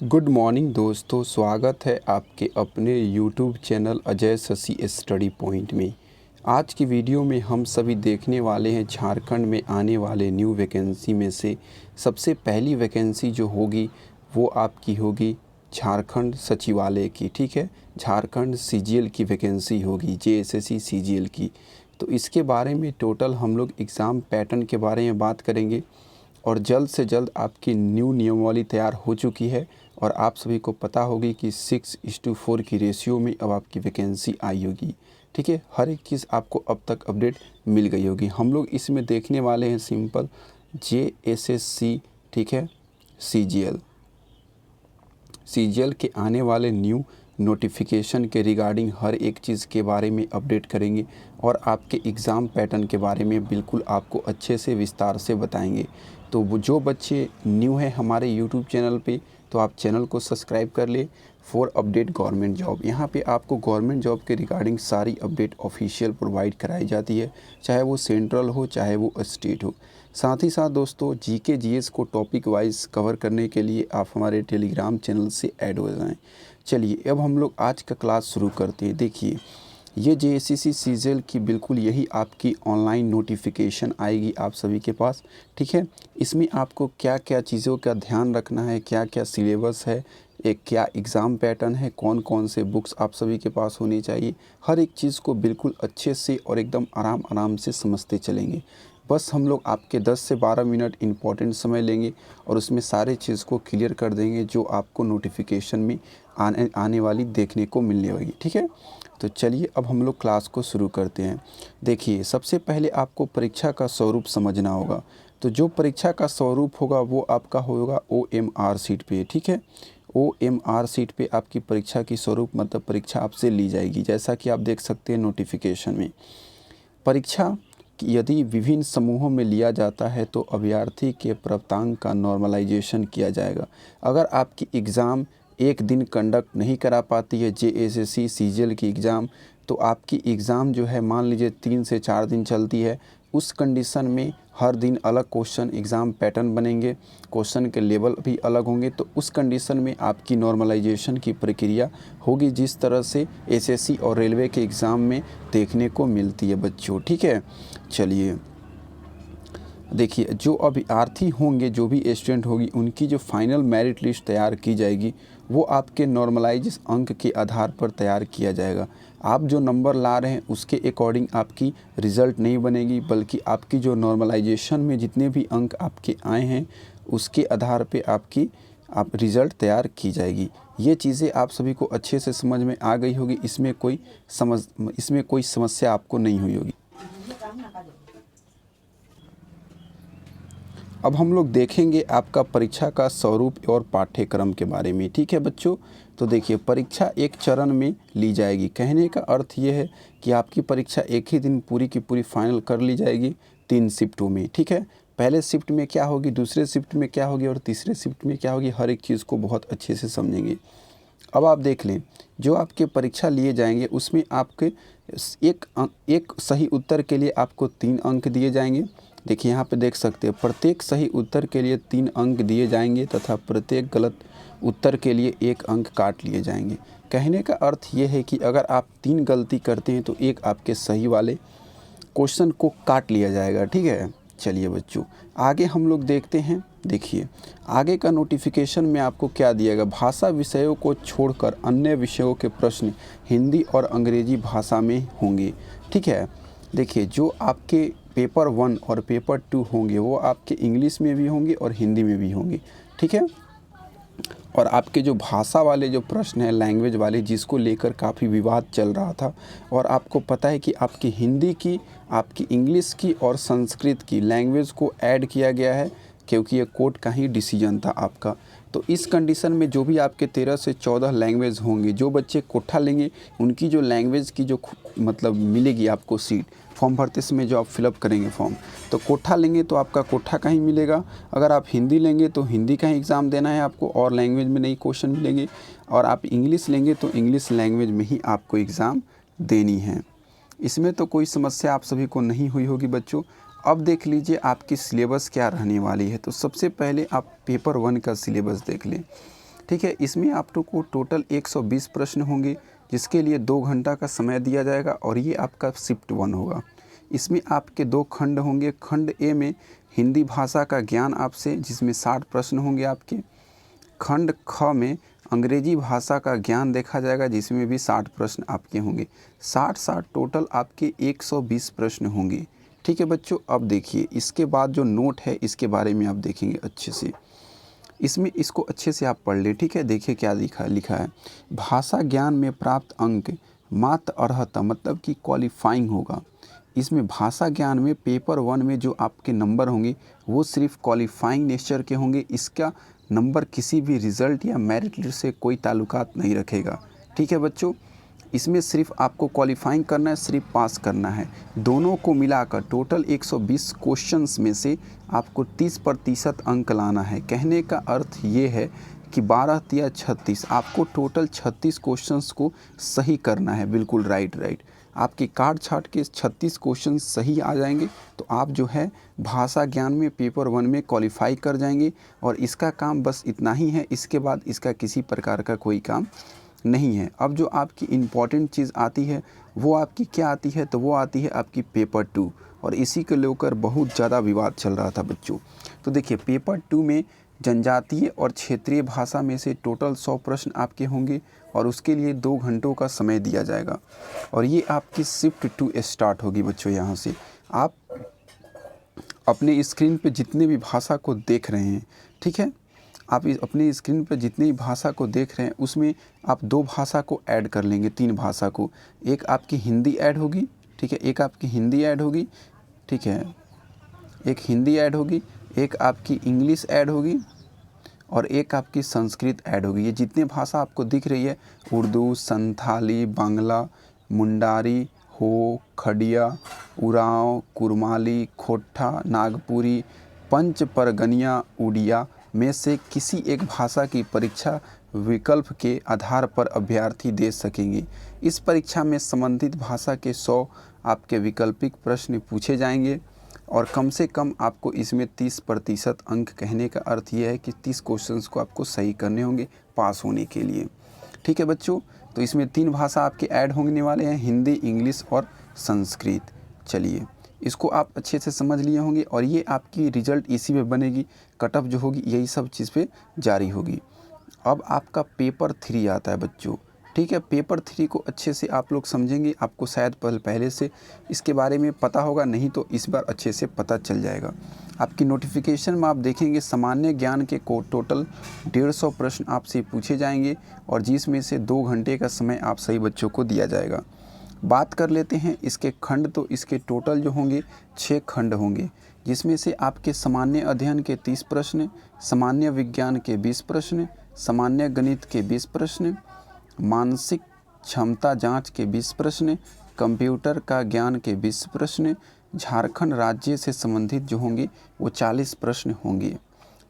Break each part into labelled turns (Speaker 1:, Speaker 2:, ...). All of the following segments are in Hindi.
Speaker 1: गुड मॉर्निंग दोस्तों, स्वागत है आपके अपने YouTube channel Ajay Shashi study point में। आज की वीडियो में हम सभी देखने वाले हैं झारखंड में आने वाले न्यू वैकेंसी में से सबसे पहली वैकेंसी जो होगी वो आपकी होगी झारखंड सचिवालय की। ठीक है, झारखंड सीजीएल की वैकेंसी होगी, जेएसएससी सीजीएल की। तो इसके बारे में टोटल हम लोग एग्ज़ाम पैटर्न के बारे में बात करेंगे और जल्द से जल्द आपकी न्यू नियमावली तैयार हो चुकी है और आप सभी को पता होगी कि 6:4 की रेशियो में अब आपकी वैकेंसी आई होगी। ठीक है, हर एक चीज़ आपको अब तक अपडेट मिल गई होगी। हम लोग इसमें देखने वाले हैं सिंपल जेएसएससी, ठीक है, सीजीएल के आने वाले न्यू नोटिफिकेशन के रिगार्डिंग हर एक चीज़ के बारे में अपडेट करेंगे और आपके एग्ज़ाम पैटर्न के बारे में बिल्कुल आपको अच्छे से विस्तार से बताएंगे। तो वो जो बच्चे न्यू हैं हमारे यूट्यूब चैनल पे, तो आप चैनल को सब्सक्राइब कर ले फॉर अपडेट गवर्नमेंट जॉब। यहाँ पे आपको गवर्नमेंट जॉब के रिगार्डिंग सारी अपडेट ऑफिशियल प्रोवाइड कराई जाती है, चाहे वो सेंट्रल हो चाहे वो स्टेट हो। साथ ही साथ दोस्तों जीके जीएस को टॉपिक वाइज कवर करने के लिए आप हमारे टेलीग्राम चैनल से ऐड हो जाएं। चलिए अब हम लोग आज का क्लास शुरू करते हैं। देखिए, ये जेएसएससी सीजीएल की बिल्कुल यही आपकी ऑनलाइन नोटिफिकेशन आएगी आप सभी के पास। ठीक है, इसमें आपको क्या क्या चीज़ों का ध्यान रखना है, क्या क्या सिलेबस है, एक क्या एग्ज़ाम पैटर्न है, कौन कौन से बुक्स आप सभी के पास होनी चाहिए, हर एक चीज़ को बिल्कुल अच्छे से और एकदम आराम आराम से समझते चलेंगे। बस हम लोग आपके 10 से 12 मिनट इम्पॉर्टेंट समय लेंगे और उसमें सारे चीज़ को क्लियर कर देंगे जो आपको नोटिफिकेशन में आने वाली देखने को मिलने वाली। ठीक है, तो चलिए अब हम लोग क्लास को शुरू करते हैं। देखिए, सबसे पहले आपको परीक्षा का स्वरूप समझना होगा। तो जो परीक्षा का स्वरूप होगा वो आपका होगा ओएमआर सीट पे। ठीक है, ओएमआर सीट पे आपकी परीक्षा की स्वरूप मतलब परीक्षा आपसे ली जाएगी। जैसा कि आप देख सकते हैं नोटिफिकेशन में, परीक्षा यदि विभिन्न समूहों में लिया जाता है तो अभ्यर्थी के प्राप्तांक का नॉर्मलाइजेशन किया जाएगा। अगर आपकी एग्ज़ाम एक दिन कंडक्ट नहीं करा पाती है जेएसएससी सीजीएल की एग्ज़ाम, तो आपकी एग्ज़ाम जो है मान लीजिए 3 से 4 दिन चलती है, उस कंडीशन में हर दिन अलग क्वेश्चन एग्ज़ाम पैटर्न बनेंगे, क्वेश्चन के लेवल भी अलग होंगे। तो उस कंडीशन में आपकी नॉर्मलाइजेशन की प्रक्रिया होगी, जिस तरह से एसएससी और रेलवे के एग्ज़ाम में देखने को मिलती है बच्चों। ठीक है, चलिए देखिए, जो अभ्यर्थी होंगे, जो भी स्टूडेंट होगी, उनकी जो फाइनल मेरिट लिस्ट तैयार की जाएगी वो आपके नॉर्मलाइज अंक के आधार पर तैयार किया जाएगा। आप जो नंबर ला रहे हैं उसके अकॉर्डिंग आपकी रिज़ल्ट नहीं बनेगी, बल्कि आपकी जो नॉर्मलाइजेशन में जितने भी अंक आपके आए हैं उसके आधार पे आपकी रिज़ल्ट तैयार की जाएगी। ये चीज़ें आप सभी को अच्छे से समझ में आ गई होगी, इसमें कोई समस्या आपको नहीं हुई होगी। अब हम लोग देखेंगे आपका परीक्षा का स्वरूप और पाठ्यक्रम के बारे में। ठीक है बच्चों, तो देखिए, परीक्षा एक चरण में ली जाएगी। कहने का अर्थ ये है कि आपकी परीक्षा एक ही दिन पूरी की पूरी फाइनल कर ली जाएगी 3 शिफ्टों में। ठीक है, पहले शिफ्ट में क्या होगी, दूसरे शिफ्ट में क्या होगी और तीसरे शिफ्ट में क्या होगी, हर एक चीज़ को बहुत अच्छे से समझेंगे। अब आप देख लें, जो आपके परीक्षा लिए जाएंगे उसमें आपके एक सही उत्तर के लिए आपको 3 अंक दिए जाएंगे। देखिए, यहाँ पे देख सकते हैं प्रत्येक सही उत्तर के लिए 3 अंक दिए जाएंगे तथा प्रत्येक गलत उत्तर के लिए 1 अंक काट लिए जाएंगे। कहने का अर्थ ये है कि अगर आप 3 गलती करते हैं तो एक आपके सही वाले क्वेश्चन को काट लिया जाएगा। ठीक है, चलिए बच्चों आगे हम लोग देखते हैं। देखिए, आगे का नोटिफिकेशन में आपको क्या दिएगा, भाषा विषयों को छोड़कर अन्य विषयों के प्रश्न हिंदी और अंग्रेजी भाषा में होंगे। ठीक है, देखिए, जो आपके पेपर 1 और पेपर 2 होंगे वो आपके इंग्लिश में भी होंगे और हिंदी में भी होंगे। ठीक है, और आपके जो भाषा वाले जो प्रश्न हैं, लैंग्वेज वाले, जिसको लेकर काफ़ी विवाद चल रहा था, और आपको पता है कि आपकी हिंदी की, आपकी इंग्लिश की और संस्कृत की लैंग्वेज को ऐड किया गया है क्योंकि ये कोर्ट का ही डिसीजन था आपका। तो इस कंडीशन में जो भी आपके 13 से 14 लैंग्वेज होंगे, जो बच्चे कोठा लेंगे उनकी जो लैंग्वेज की जो मतलब मिलेगी आपको सीट, फॉर्म भरते समय जो आप फिलअप करेंगे फॉर्म, तो कोठा लेंगे तो आपका कोठा का ही मिलेगा। अगर आप हिंदी लेंगे तो हिंदी का ही एग्ज़ाम देना है आपको और लैंग्वेज में नहीं क्वेश्चन मिलेंगे, और आप इंग्लिश लेंगे तो इंग्लिश लैंग्वेज में ही आपको एग्ज़ाम देनी है। इसमें तो कोई समस्या आप सभी को नहीं हुई होगी बच्चों। अब देख लीजिए आपकी सिलेबस क्या रहने वाली है। तो सबसे पहले आप पेपर 1 का सिलेबस देख लें। ठीक है। इसमें आप लोग को टोटल 120 प्रश्न होंगे, जिसके लिए 2 घंटा का समय दिया जाएगा और ये आपका शिफ्ट 1 होगा। इसमें आपके 2 खंड होंगे। खंड ए में हिंदी भाषा का ज्ञान आपसे, जिसमें 60 प्रश्न होंगे आपके। खंड ख में अंग्रेजी भाषा का ज्ञान देखा जाएगा, जिसमें भी 60 प्रश्न आपके होंगे। 60 टोटल आपके 120 प्रश्न होंगे। ठीक है बच्चों, अब देखिए इसके बाद जो नोट है इसके बारे में आप देखेंगे अच्छे से। इसमें इसको अच्छे से आप पढ़ लें। ठीक है, देखिए क्या लिखा है। भाषा ज्ञान में प्राप्त अंक मात्र अर्हता मतलब कि क्वालिफाइंग होगा। इसमें भाषा ज्ञान में पेपर 1 में जो आपके नंबर होंगे वो सिर्फ क्वालिफाइंग नेचर के होंगे। इसका नंबर किसी भी रिज़ल्ट या मेरिट लिस्ट से कोई ताल्लुकात नहीं रखेगा। ठीक है बच्चों, इसमें सिर्फ आपको क्वालिफाइंग करना है, सिर्फ पास करना है। दोनों को मिलाकर टोटल 120 क्वेश्चंस में से आपको 30% अंक लाना है। कहने का अर्थ ये है कि 12 या 36, आपको टोटल 36 क्वेश्चंस को सही करना है। बिल्कुल राइट। आपके कार्ड छाट के 36 क्वेश्चन सही आ जाएंगे तो आप जो है भाषा ज्ञान में पेपर 1 में क्वालिफाई कर जाएंगे। और इसका काम बस इतना ही है, इसके बाद इसका किसी प्रकार का कोई काम नहीं है। अब जो आपकी इम्पॉर्टेंट चीज़ आती है वो आपकी क्या आती है, तो वो आती है आपकी पेपर 2। और इसी को लेकर बहुत ज़्यादा विवाद चल रहा था बच्चों। तो देखिए पेपर 2 में जनजातीय और क्षेत्रीय भाषा में से टोटल 100 प्रश्न आपके होंगे और उसके लिए 2 घंटों का समय दिया जाएगा। और ये आपकी शिफ्ट 2 स्टार्ट होगी बच्चों। यहाँ से आप अपने स्क्रीन पे जितने भी भाषा को देख रहे हैं, ठीक है, आप अपने स्क्रीन पर जितनी भाषा को देख रहे हैं उसमें आप 2 भाषा को ऐड कर लेंगे, 3 भाषा को। एक आपकी हिंदी ऐड होगी, ठीक है, एक आपकी हिंदी ऐड होगी, ठीक है, एक हिंदी ऐड होगी, एक आपकी इंग्लिश ऐड होगी और एक आपकी संस्कृत ऐड होगी। ये जितने भाषा आपको दिख रही है, उर्दू, संथाली, बांग्ला, मुंडारी, हो, खड़िया, उरांव, कुरमाली, खोट्ठा, नागपुरी, पंच परगनिया, उड़िया में से किसी एक भाषा की परीक्षा विकल्प के आधार पर अभ्यर्थी दे सकेंगे। इस परीक्षा में संबंधित भाषा के 100 आपके वैकल्पिक प्रश्न पूछे जाएंगे और कम से कम आपको इसमें 30% अंक। कहने का अर्थ यह है कि 30 क्वेश्चंस को आपको सही करने होंगे पास होने के लिए। ठीक है बच्चों, तो इसमें 3 भाषा आपके ऐड होने वाले हैं, हिंदी, इंग्लिश और संस्कृत। चलिए, इसको आप अच्छे से समझ लिए होंगे और ये आपकी रिज़ल्ट इसी में बनेगी। कट ऑफ जो होगी यही सब चीज़ पे जारी होगी। अब आपका पेपर 3 आता है बच्चों। ठीक है, पेपर 3 को अच्छे से आप लोग समझेंगे। आपको शायद पहले से इसके बारे में पता होगा, नहीं तो इस बार अच्छे से पता चल जाएगा। आपकी नोटिफिकेशन में आप देखेंगे सामान्य ज्ञान के टोटल 150 प्रश्न आपसे पूछे जाएंगे और जिसमें से 2 घंटे का समय आप सही बच्चों को दिया जाएगा। बात कर लेते हैं इसके खंड, तो इसके टोटल जो होंगे 6 खंड होंगे, जिसमें से आपके सामान्य अध्ययन के 30 प्रश्न, सामान्य विज्ञान के 20 प्रश्न, सामान्य गणित के 20 प्रश्न, मानसिक क्षमता जांच के 20 प्रश्न, कंप्यूटर का ज्ञान के 20 प्रश्न, झारखंड राज्य से संबंधित जो होंगे वो 40 प्रश्न होंगे।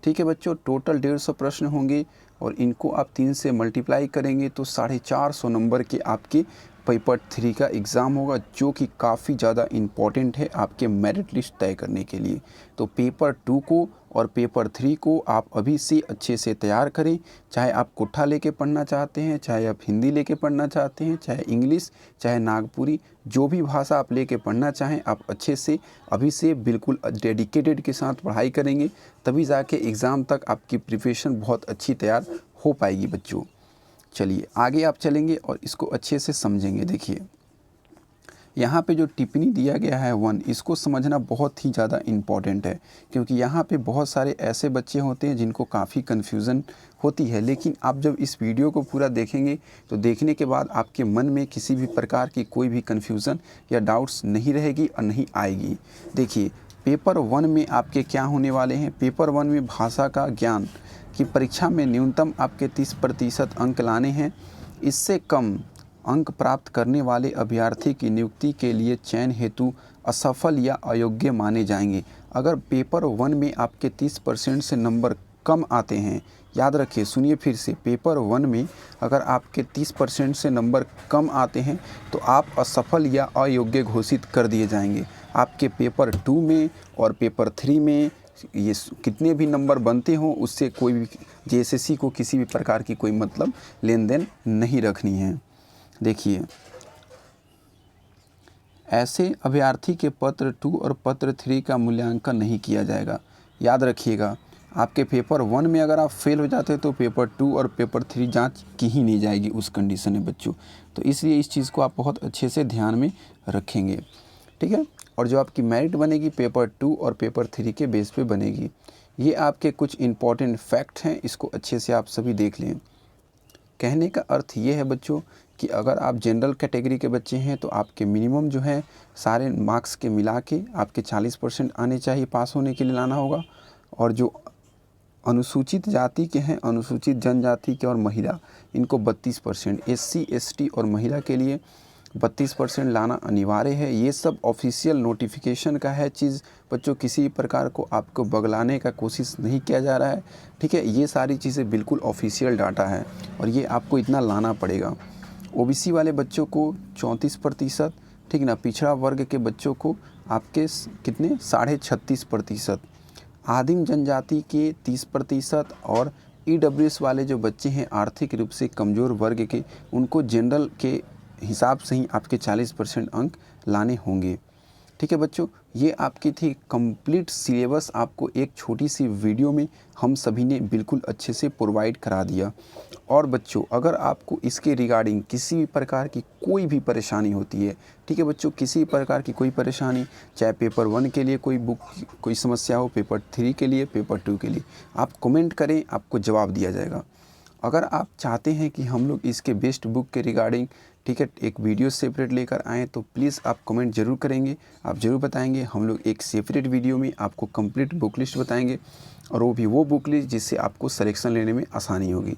Speaker 1: ठीक है बच्चों, टोटल 150 प्रश्न होंगे और इनको आप 3 से मल्टीप्लाई करेंगे तो 450 नंबर के आपके पेपर 3 का एग्ज़ाम होगा, जो कि काफ़ी ज़्यादा इम्पॉर्टेंट है आपके मेरिट लिस्ट तय करने के लिए। तो पेपर 2 को और पेपर 3 को आप अभी से अच्छे से तैयार करें। चाहे आप कोठा लेके पढ़ना चाहते हैं, चाहे आप हिंदी लेके पढ़ना चाहते हैं, चाहे इंग्लिश, चाहे नागपुरी, जो भी भाषा आप लेके पढ़ना चाहें, आप अच्छे से अभी से बिल्कुल डेडिकेटेड के साथ पढ़ाई करेंगे, तभी जाके एग्ज़ाम तक आपकी प्रिपरेशन बहुत अच्छी तैयार हो पाएगी बच्चों। चलिए आगे आप चलेंगे और इसको अच्छे से समझेंगे। देखिए यहाँ पे जो टिप्पणी दिया गया है 1, इसको समझना बहुत ही ज़्यादा इम्पॉर्टेंट है, क्योंकि यहाँ पे बहुत सारे ऐसे बच्चे होते हैं जिनको काफ़ी कन्फ्यूज़न होती है। लेकिन आप जब इस वीडियो को पूरा देखेंगे तो देखने के बाद आपके मन में किसी भी प्रकार की कोई भी कन्फ्यूज़न या डाउट्स नहीं रहेगी और नहीं आएगी। देखिए पेपर 1 में आपके क्या होने वाले हैं। पेपर 1 में भाषा का ज्ञान की परीक्षा में न्यूनतम आपके 30% अंक लाने हैं। इससे कम अंक प्राप्त करने वाले अभ्यर्थी की नियुक्ति के लिए चयन हेतु असफल या अयोग्य माने जाएंगे। अगर पेपर 1 में आपके 30% से नंबर कम आते हैं, याद रखिए, सुनिए फिर से, पेपर 1 में अगर आपके 30% से नंबर कम आते हैं तो आप असफल या अयोग्य घोषित कर दिए जाएंगे। आपके पेपर 2 में और पेपर 3 में ये कितने भी नंबर बनते हों उससे कोई भी जेएसएससी को किसी भी प्रकार की कोई मतलब लेन देन नहीं रखनी है। देखिए, ऐसे अभ्यर्थी के पत्र 2 और पत्र 3 का मूल्यांकन नहीं किया जाएगा। याद रखिएगा, आपके पेपर 1 में अगर आप फेल हो जाते हैं तो पेपर 2 और पेपर 3 जांच की ही नहीं जाएगी उस कंडीशन में बच्चों। तो इसलिए इस चीज़ को आप बहुत अच्छे से ध्यान में रखेंगे, ठीक है। और जो आपकी मेरिट बनेगी पेपर 2 और पेपर 3 के बेस पे बनेगी। ये आपके कुछ इम्पॉर्टेंट फैक्ट हैं, इसको अच्छे से आप सभी देख लें। कहने का अर्थ ये है बच्चों कि अगर आप जनरल कैटेगरी के बच्चे हैं तो आपके मिनिमम जो है सारे मार्क्स के मिला के आपके 40% आने चाहिए पास होने के लिए लाना होगा। और जो अनुसूचित जाति के हैं, अनुसूचित जनजाति के और महिला, इनको 32%, SC ST और महिला के लिए 32% लाना अनिवार्य है। ये सब ऑफिशियल नोटिफिकेशन का है चीज़ बच्चों, किसी प्रकार को आपको बगलाने का कोशिश नहीं किया जा रहा है, ठीक है। ये सारी चीज़ें बिल्कुल ऑफिशियल डाटा है और ये आपको इतना लाना पड़ेगा। OBC वाले बच्चों को 34%, ठीक ना। पिछड़ा वर्ग के बच्चों को आपके कितने 36.5%, आदिम जनजाति के 30% और EWS वाले जो बच्चे हैं आर्थिक रूप से कमज़ोर वर्ग के, उनको जनरल के हिसाब से ही आपके 40% अंक लाने होंगे, ठीक है बच्चों। ये आपकी थी कंप्लीट सिलेबस, आपको एक छोटी सी वीडियो में हम सभी ने बिल्कुल अच्छे से प्रोवाइड करा दिया। और बच्चों, अगर आपको इसके रिगार्डिंग किसी भी प्रकार की कोई भी परेशानी होती है, ठीक है बच्चों, किसी प्रकार की कोई परेशानी, चाहे पेपर 1 के लिए कोई बुक कोई समस्या हो, पेपर 3 के लिए, पेपर 2 के लिए, आप कमेंट करें, आपको जवाब दिया जाएगा। अगर आप चाहते हैं कि हम लोग इसके बेस्ट बुक के रिगार्डिंग, ठीक है, एक वीडियो सेपरेट लेकर आएँ तो प्लीज़ आप कमेंट ज़रूर करेंगे, आप ज़रूर बताएंगे। हम लोग एक सेपरेट वीडियो में आपको कंप्लीट बुक लिस्ट बताएंगे और वो भी वो बुक लिस्ट जिससे आपको सिलेक्शन लेने में आसानी होगी।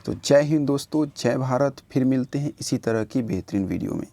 Speaker 1: तो जय हिंद दोस्तों, जय भारत। फिर मिलते हैं इसी तरह की बेहतरीन वीडियो में।